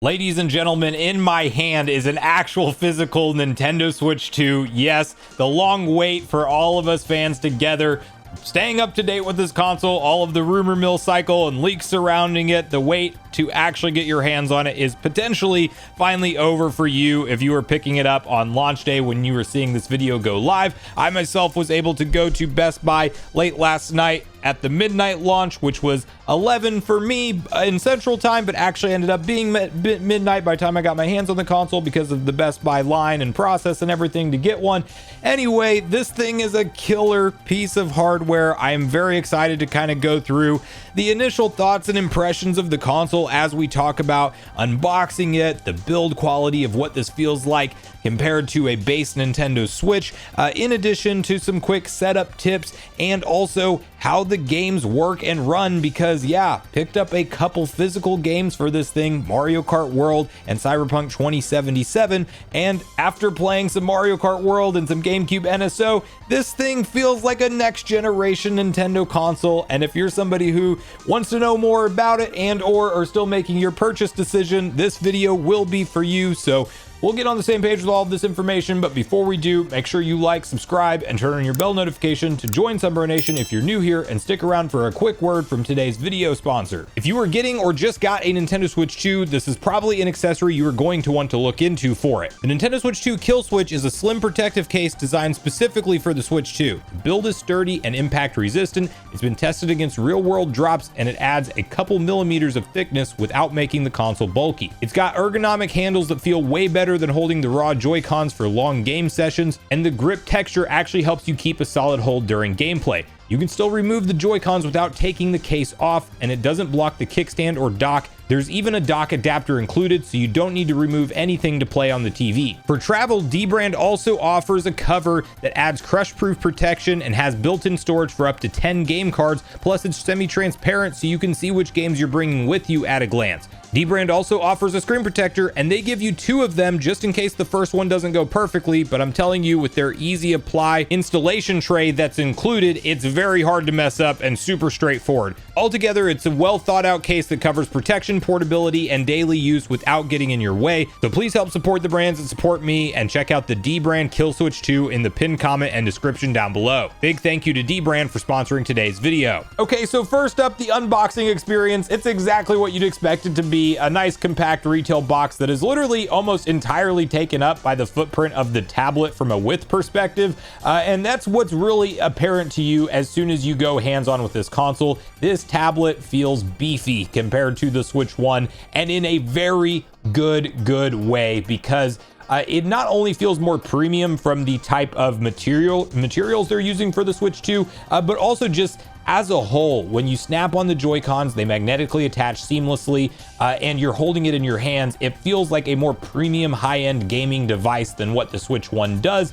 Ladies and gentlemen, in my hand is an actual physical Nintendo Switch 2. Yes, the long wait for all of us fans together, staying up to date with this console, all of the rumor mill cycle and leaks surrounding it. The wait to actually get your hands on it is potentially finally over for you if you were picking it up on launch day when you were seeing this video go live. I myself was able to go to Best Buy late last night at the midnight launch, which was 11 for me in Central Time, but actually ended up being midnight by the time I got my hands on the console because of the Best Buy line and process and everything to get one. Anyway, this thing is a killer piece of hardware. I am very excited to kind of go through the initial thoughts and impressions of the console as we talk about unboxing it, the build quality of what this feels like compared to a base Nintendo Switch, in addition to some quick setup tips and also how the games work and run, because yeah, picked up a couple physical games for this thing, Mario Kart World and Cyberpunk 2077, and after playing some Mario Kart World and some GameCube NSO, this thing feels like a next generation Nintendo console. And if you're somebody who wants to know more about it and or are still making your purchase decision, this video will be for you. So we'll get on the same page with all of this information, but before we do, make sure you like, subscribe, and turn on your bell notification to join Sunbro Nation if you're new here, and stick around for a quick word from today's video sponsor. If you are getting or just got a Nintendo Switch 2, this is probably an accessory you are going to want to look into for it. The Nintendo Switch 2 Kill Switch is a slim protective case designed specifically for the Switch 2. The build is sturdy and impact resistant, it's been tested against real world drops, and it adds a couple millimeters of thickness without making the console bulky. It's got ergonomic handles that feel way better than holding the raw Joy-Cons for long game sessions, and the grip texture actually helps you keep a solid hold during gameplay. You can still remove the Joy-Cons without taking the case off, and it doesn't block the kickstand or dock. There's even a dock adapter included, so you don't need to remove anything to play on the TV. For travel, dbrand also offers a cover that adds crush-proof protection and has built-in storage for up to 10 game cards, plus it's semi-transparent so you can see which games you're bringing with you at a glance. dbrand also offers a screen protector, and they give you 2 of them just in case the first one doesn't go perfectly, but I'm telling you, with their easy apply installation tray that's included, it's very hard to mess up and super straightforward. Altogether, it's a well thought out case that covers protection, portability, and daily use without getting in your way. So please help support the brands that support me and check out the dbrand Kill Switch 2 in the pinned comment and description down below. Big thank you to dbrand for sponsoring today's video. Okay, so first up, the unboxing experience. It's exactly what you'd expect it to be, a nice compact retail box that is literally almost entirely taken up by the footprint of the tablet from a width perspective, and that's what's really apparent to you as soon as you go hands-on with this console. This tablet feels beefy compared to the Switch 1, and in a very good way, because it not only feels more premium from the type of materials they're using for the Switch 2, but also just as a whole, when you snap on the Joy-Cons, they magnetically attach seamlessly, and you're holding it in your hands. It feels like a more premium high-end gaming device than what the Switch 1 does,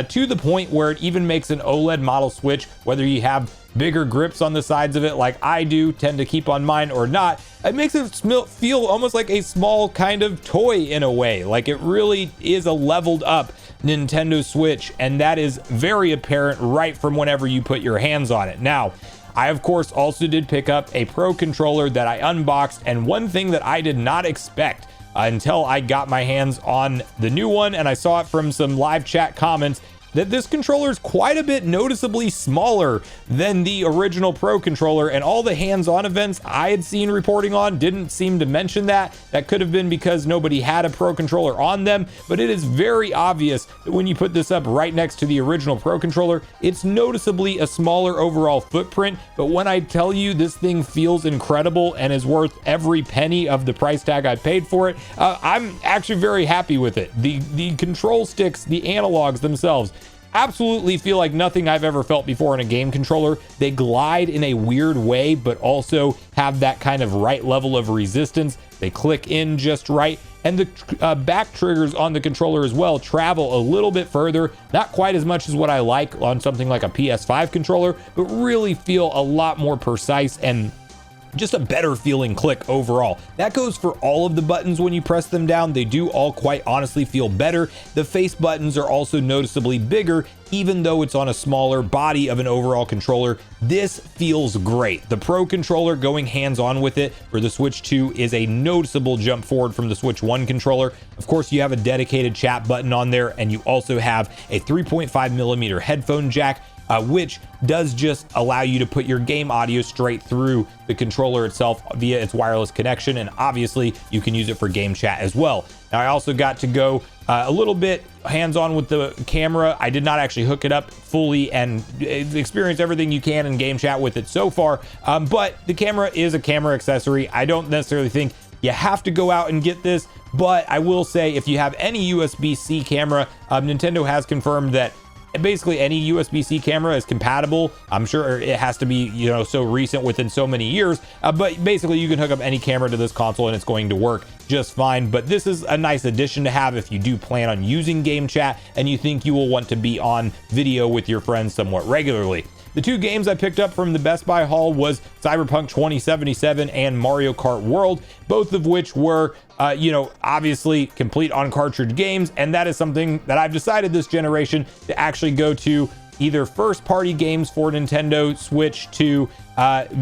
to the point where it even makes an OLED model Switch, whether you have bigger grips on the sides of it like I do, tend to keep on mine, or not, it makes it feel almost like a small kind of toy in a way. Like it really is a leveled up Nintendo Switch, and that is very apparent right from whenever you put your hands on it. Now, I of course also did pick up a Pro controller that I unboxed, and one thing that I did not expect until I got my hands on the new one, and I saw it from some live chat comments, that this controller is quite a bit noticeably smaller than the original Pro controller, and all the hands-on events I had seen reporting on didn't seem to mention that. That could have been because nobody had a Pro controller on them, but it is very obvious that when you put this up right next to the original Pro controller, it's noticeably a smaller overall footprint. But when I tell you this thing feels incredible and is worth every penny of the price tag I paid for it, I'm actually very happy with it. The control sticks, the analogs themselves, absolutely feel like nothing I've ever felt before in a game controller. They glide in a weird way, but also have that kind of right level of resistance. They click in just right, and the back triggers on the controller as well travel a little bit further, not quite as much as what I like on something like a PS5 controller, but really feel a lot more precise and just a better feeling click overall. That goes for all of the buttons when you press them down. They do all quite honestly feel better. The face buttons are also noticeably bigger, even though it's on a smaller body of an overall controller. This feels great. The Pro controller, going hands-on with it for the Switch 2, is a noticeable jump forward from the Switch 1 controller. Of course, you have a dedicated chat button on there, and you also have a 3.5mm headphone jack, which does just allow you to put your game audio straight through the controller itself via its wireless connection, and obviously you can use it for game chat as well. Now, I also got to go a little bit hands-on with the camera. I did not actually hook it up fully and experience everything you can in game chat with it so far, but the camera is a camera accessory. I don't necessarily think you have to go out and get this, but I will say if you have any USB-C camera, Nintendo has confirmed that basically any USB-C camera is compatible. I'm sure it has to be, you know, so recent within so many years, but basically you can hook up any camera to this console and it's going to work just fine. But this is a nice addition to have if you do plan on using game chat and you think you will want to be on video with your friends somewhat regularly. The two games I picked up from the Best Buy haul was Cyberpunk 2077 and Mario Kart World, both of which were, obviously complete on cartridge games. And that is something that I've decided this generation to actually go to either first party games for Nintendo Switch to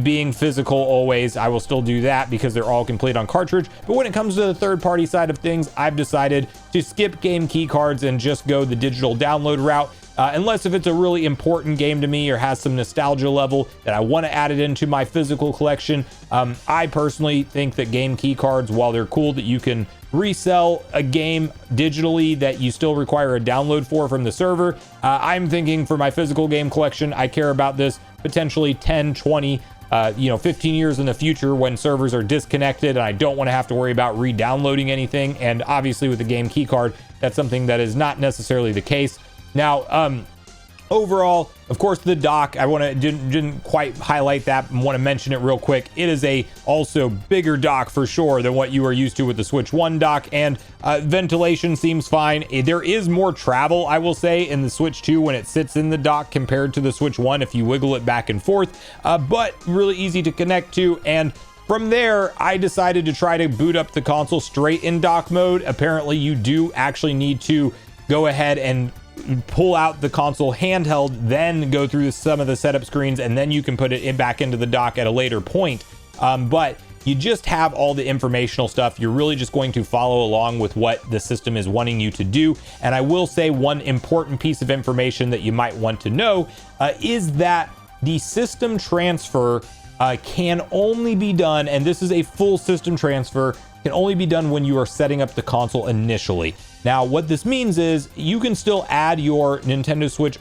being physical always. I will still do that because they're all complete on cartridge. But when it comes to the third party side of things, I've decided to skip game key cards and just go the digital download route. Unless if it's a really important game to me or has some nostalgia level that I want to add it into my physical collection. I personally think that game key cards, while they're cool that you can resell a game digitally that you still require a download for from the server, I'm thinking for my physical game collection, I care about this potentially 10, 20, 15 years in the future when servers are disconnected and I don't want to have to worry about re-downloading anything. And obviously with the game key card, that's something that is not necessarily the case. Now, overall, of course, the dock, didn't quite highlight that and want to mention it real quick. It is a also bigger dock for sure than what you are used to with the Switch 1 dock, and ventilation seems fine. There is more travel, I will say, in the Switch 2 when it sits in the dock compared to the Switch 1 if you wiggle it back and forth, but really easy to connect to. And from there, I decided to try to boot up the console straight in dock mode. Apparently, you do actually need to go ahead and pull out the console handheld, then go through some of the setup screens, and then you can put it back into the dock at a later point. But you just have all the informational stuff. You're really just going to follow along with what the system is wanting you to do. And I will say one important piece of information that you might want to know is that the system transfer can only be done, and this is a full system transfer, can only be done when you are setting up the console initially. Now, what this means is you can still add your Nintendo Switch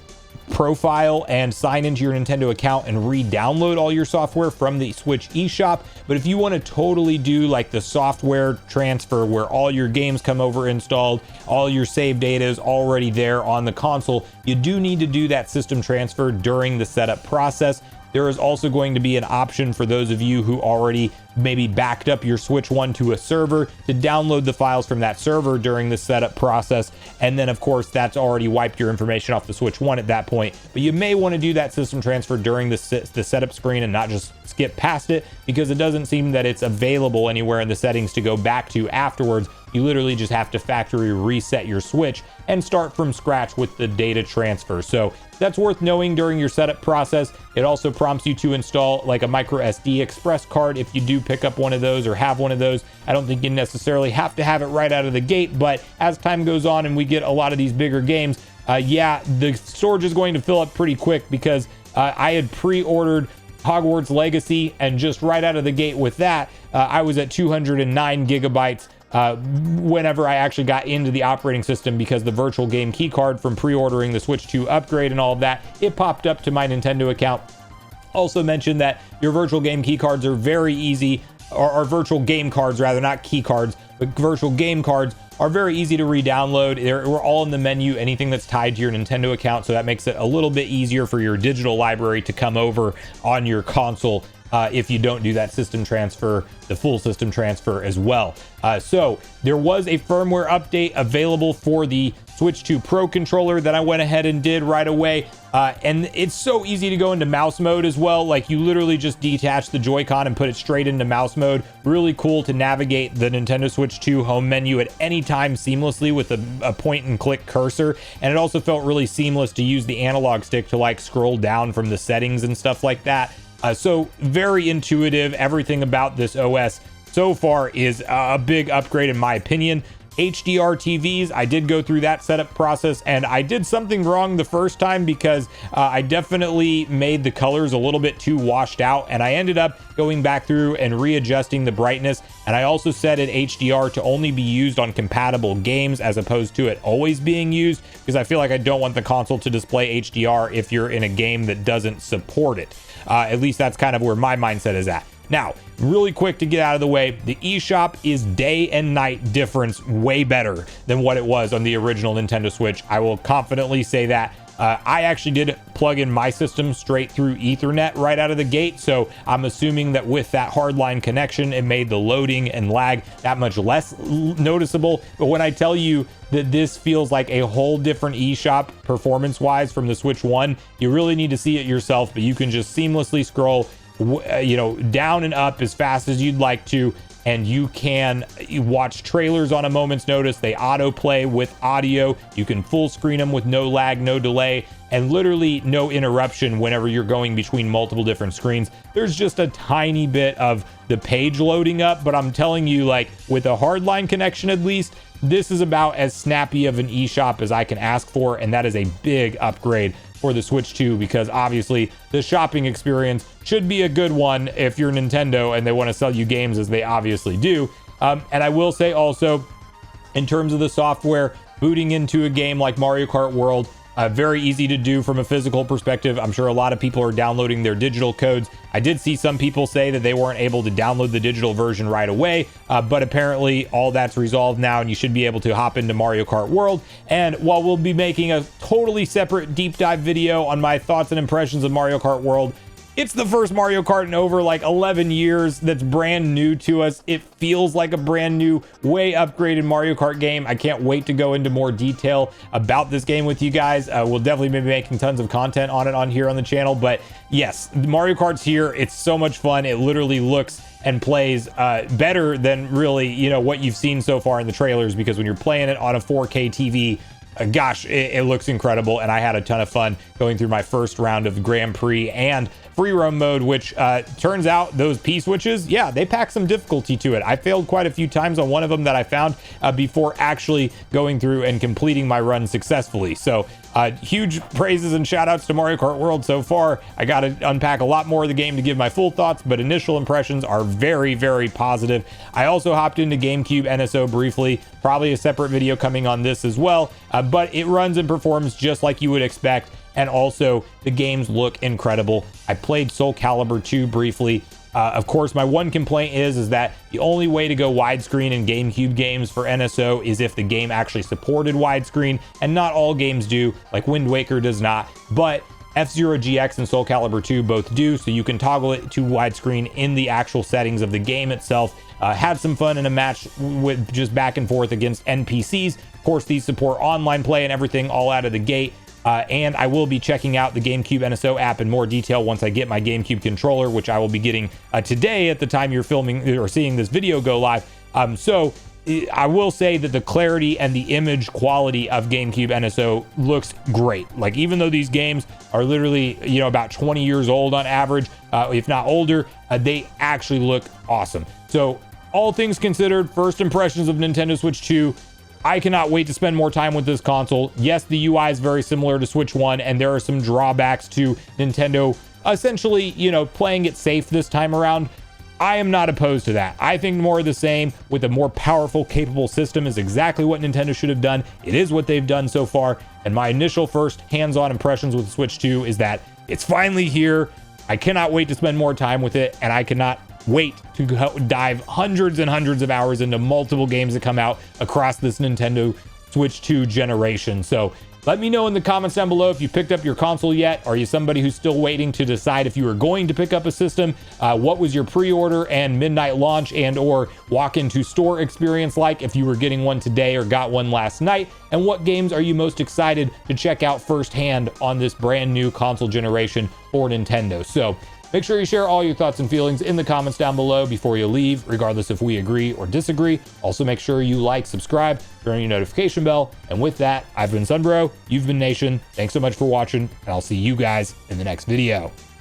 profile and sign into your Nintendo account and re-download all your software from the Switch eShop. But if you want to totally do like the software transfer where all your games come over installed, all your save data is already there on the console, you do need to do that system transfer during the setup process. There is also going to be an option for those of you who already maybe backed up your Switch 1 to a server to download the files from that server during the setup process. And then, of course, that's already wiped your information off the Switch 1 at that point. But you may want to do that system transfer during the setup screen and not just skip past it, because it doesn't seem that it's available anywhere in the settings to go back to afterwards. You literally just have to factory reset your Switch and start from scratch with the data transfer. So that's worth knowing during your setup process. It also prompts you to install like a micro SD express card if you do pick up one of those or have one of those. I don't think you necessarily have to have it right out of the gate, but as time goes on and we get a lot of these bigger games, the storage is going to fill up pretty quick, because I had pre-ordered Hogwarts Legacy, and just right out of the gate with that, I was at 209 gigabytes whenever I actually got into the operating system, because the virtual game key card from pre-ordering the Switch 2 upgrade and all of that, it popped up to my Nintendo account. Also mentioned that your virtual game key cards are very easy, or virtual game cards rather, not key cards, but virtual game cards are very easy to re-download. We're all in the menu, anything that's tied to your Nintendo account, so that makes it a little bit easier for your digital library to come over on your console if you don't do that system transfer, the full system transfer as well. So there was a firmware update available for the Switch 2 Pro controller that I went ahead and did right away. And it's so easy to go into mouse mode as well. Like, you literally just detach the Joy-Con and put it straight into mouse mode. Really cool to navigate the Nintendo Switch 2 home menu at any time seamlessly with a point and click cursor. And it also felt really seamless to use the analog stick to like scroll down from the settings and stuff like that. So very intuitive. Everything about this OS so far is a big upgrade in my opinion. HDR TVs, I did go through that setup process, and I did something wrong the first time because I definitely made the colors a little bit too washed out, and I ended up going back through and readjusting the brightness. And I also set it HDR to only be used on compatible games as opposed to it always being used, because I feel like I don't want the console to display HDR if you're in a game that doesn't support it. At least that's kind of where my mindset is at. Now, really quick to get out of the way, the eShop is day and night difference way better than what it was on the original Nintendo Switch. I will confidently say that. I actually did plug in my system straight through Ethernet right out of the gate, so I'm assuming that with that hardline connection, it made the loading and lag that much less noticeable. But when I tell you that this feels like a whole different eShop performance-wise from the Switch 1, you really need to see it yourself, but you can just seamlessly scroll down and up as fast as you'd like to, and you can watch trailers on a moment's notice. They autoplay with audio. You can full screen them with no lag, no delay, and literally no interruption whenever you're going between multiple different screens. There's just a tiny bit of the page loading up, but I'm telling you, like, with a hardline connection at least, this is about as snappy of an eShop as I can ask for, and that is a big upgrade for the Switch 2, because obviously the shopping experience should be a good one if you're Nintendo and they want to sell you games, as they obviously do. And I will say also, in terms of the software, booting into a game like Mario Kart World, very easy to do from a physical perspective. I'm sure a lot of people are downloading their digital codes. I did see some people say that they weren't able to download the digital version right away, but apparently all that's resolved now, and you should be able to hop into Mario Kart World. And while we'll be making a totally separate deep dive video on my thoughts and impressions of Mario Kart World, it's the first Mario Kart in over like 11 years that's brand new to us. It feels like a brand new, way upgraded Mario Kart game. I can't wait to go into more detail about this game with you guys. We'll definitely be making tons of content on it on here on the channel. But yes, Mario Kart's here. It's so much fun. It literally looks and plays better than really, what you've seen so far in the trailers, because when you're playing it on a 4K TV, gosh, it looks incredible. And I had a ton of fun going through my first round of Grand Prix and free roam mode, which turns out those P switches, yeah, they pack some difficulty to it. I failed quite a few times on one of them that I found before actually going through and completing my run successfully. So huge praises and shout outs to Mario Kart World so far. I got to unpack a lot more of the game to give my full thoughts, but initial impressions are very, very positive. I also hopped into GameCube NSO briefly, probably a separate video coming on this as well, but it runs and performs just like you would expect. And also, the games look incredible. I played Soul Calibur 2 briefly. Of course, my one complaint is that the only way to go widescreen in GameCube games for NSO is if the game actually supported widescreen, and not all games do, like Wind Waker does not. But F-Zero GX and Soul Calibur 2 both do, so you can toggle it to widescreen in the actual settings of the game itself. Had some fun in a match with just back and forth against NPCs. Of course, these support online play and everything all out of the gate. And I will be checking out the GameCube NSO app in more detail once I get my GameCube controller, which I will be getting today at the time you're filming or seeing this video go live. So I will say that the clarity and the image quality of GameCube NSO looks great. Like, even though these games are literally, about 20 years old on average, if not older, they actually look awesome. So all things considered, first impressions of Nintendo Switch 2, I cannot wait to spend more time with this console. Yes, the UI is very similar to Switch 1, and there are some drawbacks to Nintendo essentially, playing it safe this time around. I am not opposed to that. I think more of the same with a more powerful, capable system is exactly what Nintendo should have done. It is what they've done so far, and my initial first hands-on impressions with Switch 2 is that it's finally here. I cannot wait to spend more time with it, and I cannot wait to dive hundreds and hundreds of hours into multiple games that come out across this Nintendo Switch 2 generation. So Let me know in the comments down below if you picked up your console yet. Are you somebody who's still waiting to decide if you are going to pick up a system? What was your pre-order and midnight launch and or walk into store experience like if you were getting one today or got one last night? And what games are you most excited to check out firsthand on this brand new console generation for Nintendo? So make sure you share all your thoughts and feelings in the comments down below before you leave, regardless if we agree or disagree. Also, make sure you like, subscribe, turn on your notification bell. And with that, I've been Sunbro, you've been Nation. Thanks so much for watching, and I'll see you guys in the next video.